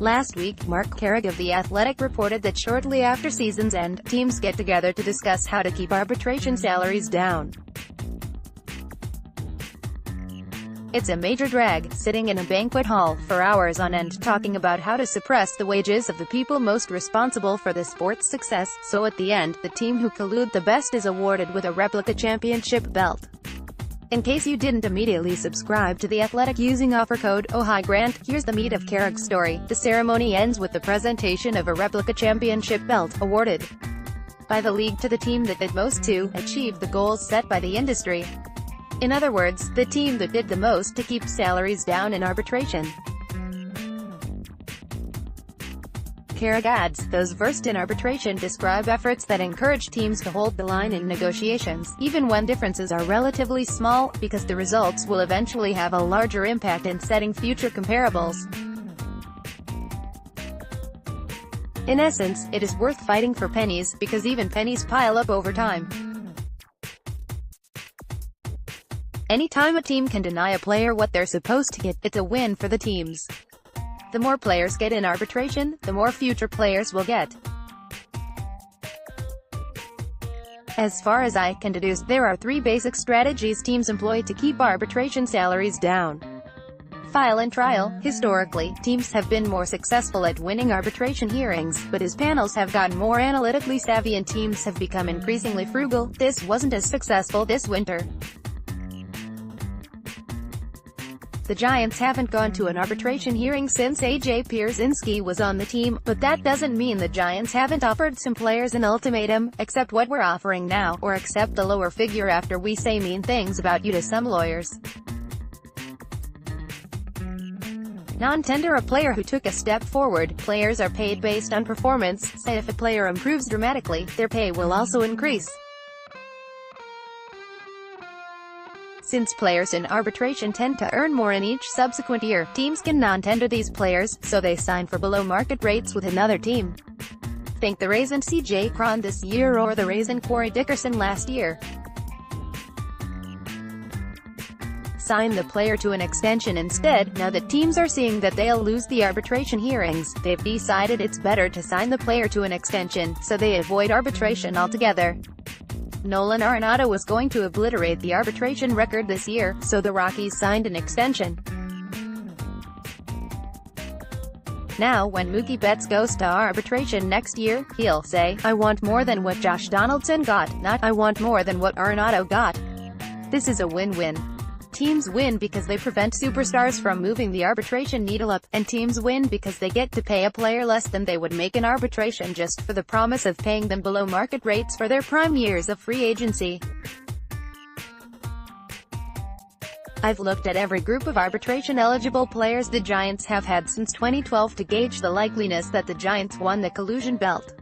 Last week, Mark Carrick of The Athletic reported that shortly after season's end, teams get together to discuss how to keep arbitration salaries down. It's a major drag, sitting in a banquet hall for hours on end talking about how to suppress the wages of the people most responsible for the sport's success, so at the end, the team who collude the best is awarded with a replica championship belt. In case you didn't immediately subscribe to The Athletic using offer code OHIGRANT, here's the meat of Carrick's story. The ceremony ends with the presentation of a replica championship belt, awarded by the league to the team that did most to achieve the goals set by the industry. In other words, the team that did the most to keep salaries down in arbitration. Carrick adds, those versed in arbitration describe efforts that encourage teams to hold the line in negotiations, even when differences are relatively small, because the results will eventually have a larger impact in setting future comparables. In essence, it is worth fighting for pennies, because even pennies pile up over time. Anytime a team can deny a player what they're supposed to get, it's a win for the teams. The more players get in arbitration, the more future players will get. As far as I can deduce, there are three basic strategies teams employ to keep arbitration salaries down. File and trial. Historically, teams have been more successful at winning arbitration hearings, but as panels have gotten more analytically savvy and teams have become increasingly frugal, this wasn't as successful this winter. The Giants haven't gone to an arbitration hearing since A.J. Pierzynski was on the team, but that doesn't mean the Giants haven't offered some players an ultimatum: accept what we're offering now, or accept the lower figure after we say mean things about you to some lawyers. Non-tender a player who took a step forward. Players are paid based on performance, so if a player improves dramatically, their pay will also increase. Since players in arbitration tend to earn more in each subsequent year, teams can non-tender these players, so they sign for below-market rates with another team. Think the Rays and C.J. Cron this year, or the Rays and Corey Dickerson last year. Sign the player to an extension instead. Now that teams are seeing that they'll lose the arbitration hearings, they've decided it's better to sign the player to an extension, so they avoid arbitration altogether. Nolan Arenado was going to obliterate the arbitration record this year, so the Rockies signed an extension. Now, when Mookie Betts goes to arbitration next year, he'll say, "I want more than what Josh Donaldson got," not, "I want more than what Arenado got." This is a win-win. Teams win because they prevent superstars from moving the arbitration needle up, and teams win because they get to pay a player less than they would make in arbitration just for the promise of paying them below market rates for their prime years of free agency. I've looked at every group of arbitration-eligible players the Giants have had since 2012 to gauge the likeliness that the Giants won the collusion belt.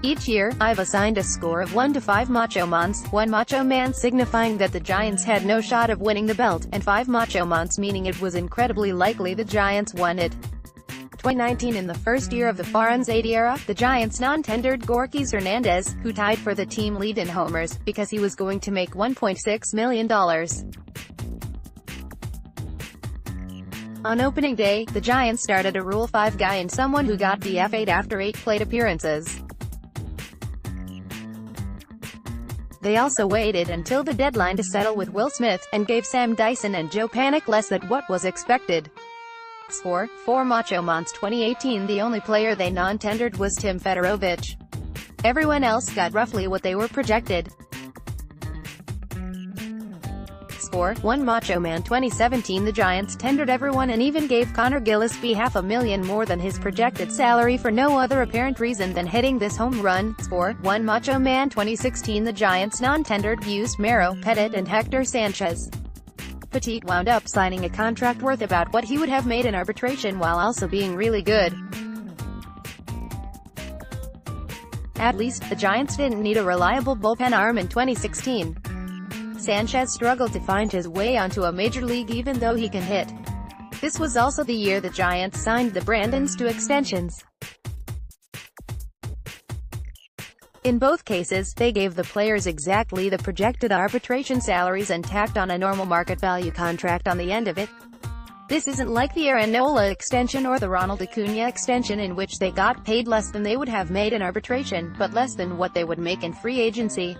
Each year, I've assigned a score of 1 to 5 Macho Mans, 1 Macho Man signifying that the Giants had no shot of winning the belt, and 5 Macho Mans meaning it was incredibly likely the Giants won it. 2019, in the first year of the Farhan's 80 era, the Giants non-tendered Gorkys Hernandez, who tied for the team lead in homers, because he was going to make $1.6 million. On opening day, the Giants started a Rule 5 guy and someone who got DFA'd after 8 plate appearances. They also waited until the deadline to settle with Will Smith, and gave Sam Dyson and Joe Panik less than what was expected. Score: 4 Macho Mans 2018. The only player they non-tendered was Tim Fedorovich. Everyone else got roughly what they were projected. Score: 1 Macho Man 2017. The Giants tendered everyone and even gave Connor Gillespie $500,000 more than his projected salary for no other apparent reason than hitting this home run. Score: 1 Macho Man 2016. The Giants non-tendered Hughes, Mero, Pettit and Hector Sanchez. Petit wound up signing a contract worth about what he would have made in arbitration while also being really good. At least, the Giants didn't need a reliable bullpen arm in 2016. Sanchez struggled to find his way onto a major league even though he can hit. This was also the year the Giants signed the Brandons to extensions. In both cases, they gave the players exactly the projected arbitration salaries and tacked on a normal market value contract on the end of it. This isn't like the Aaron Nola extension or the Ronald Acuna extension in which they got paid less than they would have made in arbitration, but less than what they would make in free agency.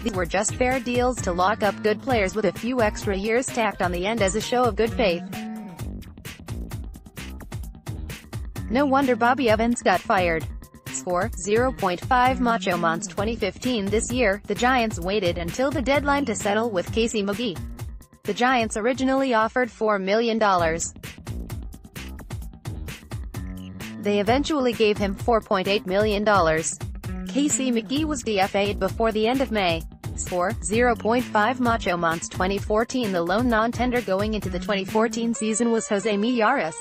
These were just fair deals to lock up good players with a few extra years tacked on the end as a show of good faith. No wonder Bobby Evans got fired. Score, 0.5 Macho Man's 2015. This year, the Giants waited until the deadline to settle with Casey McGee. The Giants originally offered $4 million. They eventually gave him $4.8 million. Casey McGee was DFA'd before the end of May. Score, 0.5 Macho Man's 2014. The lone non-tender going into the 2014 season was Jose Mijares.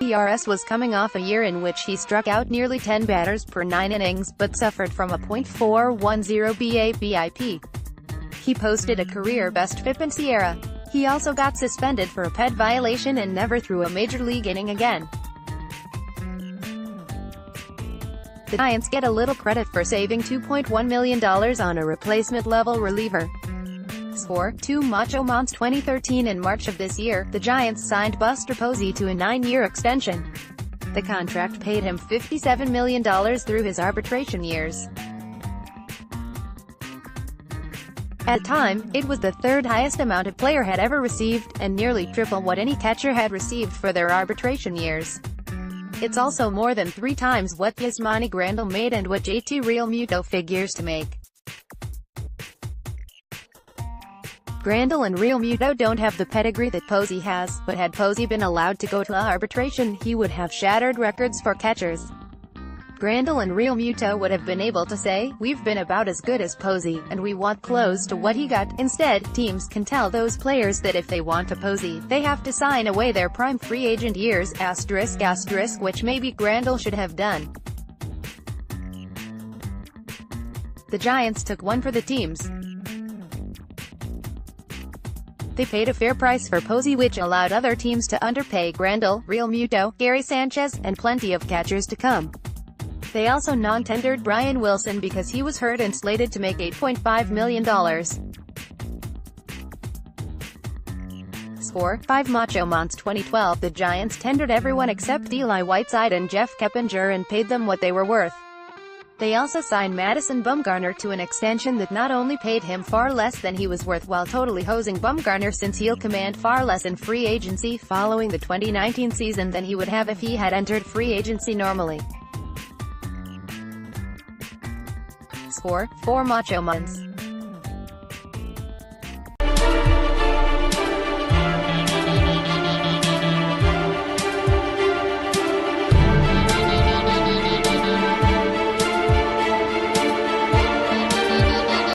Mijares was coming off a year in which he struck out nearly 10 batters per 9 innings, but suffered from a .410 BABIP. He posted a career-best FIP in Sierra. He also got suspended for a pet violation and never threw a major league inning again. The Giants get a little credit for saving $2.1 million on a replacement-level reliever. Score, 2 Macho Man's 2013. In March of this year, the Giants signed Buster Posey to a 9-year extension. The contract paid him $57 million through his arbitration years. At the time, it was the third highest amount a player had ever received, and nearly triple what any catcher had received for their arbitration years. It's also more than 3 times what Yasmani Grandal made and what JT Realmuto figures to make. Grandal and Realmuto don't have the pedigree that Posey has, but had Posey been allowed to go to arbitration, he would have shattered records for catchers. Grandal and Realmuto would have been able to say, "We've been about as good as Posey, and we want close to what he got." Instead, teams can tell those players that if they want a Posey, they have to sign away their prime free agent years, ***, which maybe Grandal should have done. The Giants took one for the teams. They paid a fair price for Posey, which allowed other teams to underpay Grandal, Realmuto, Gary Sanchez, and plenty of catchers to come. They also non-tendered Brian Wilson because he was hurt and slated to make $8.5 million. Score, 5 Macho Man's 2012. The Giants tendered everyone except Eli Whiteside and Jeff Keppinger and paid them what they were worth. They also signed Madison Bumgarner to an extension that not only paid him far less than he was worth while totally hosing Bumgarner, since he'll command far less in free agency following the 2019 season than he would have if he had entered free agency normally. Score, 4 Macho Mans.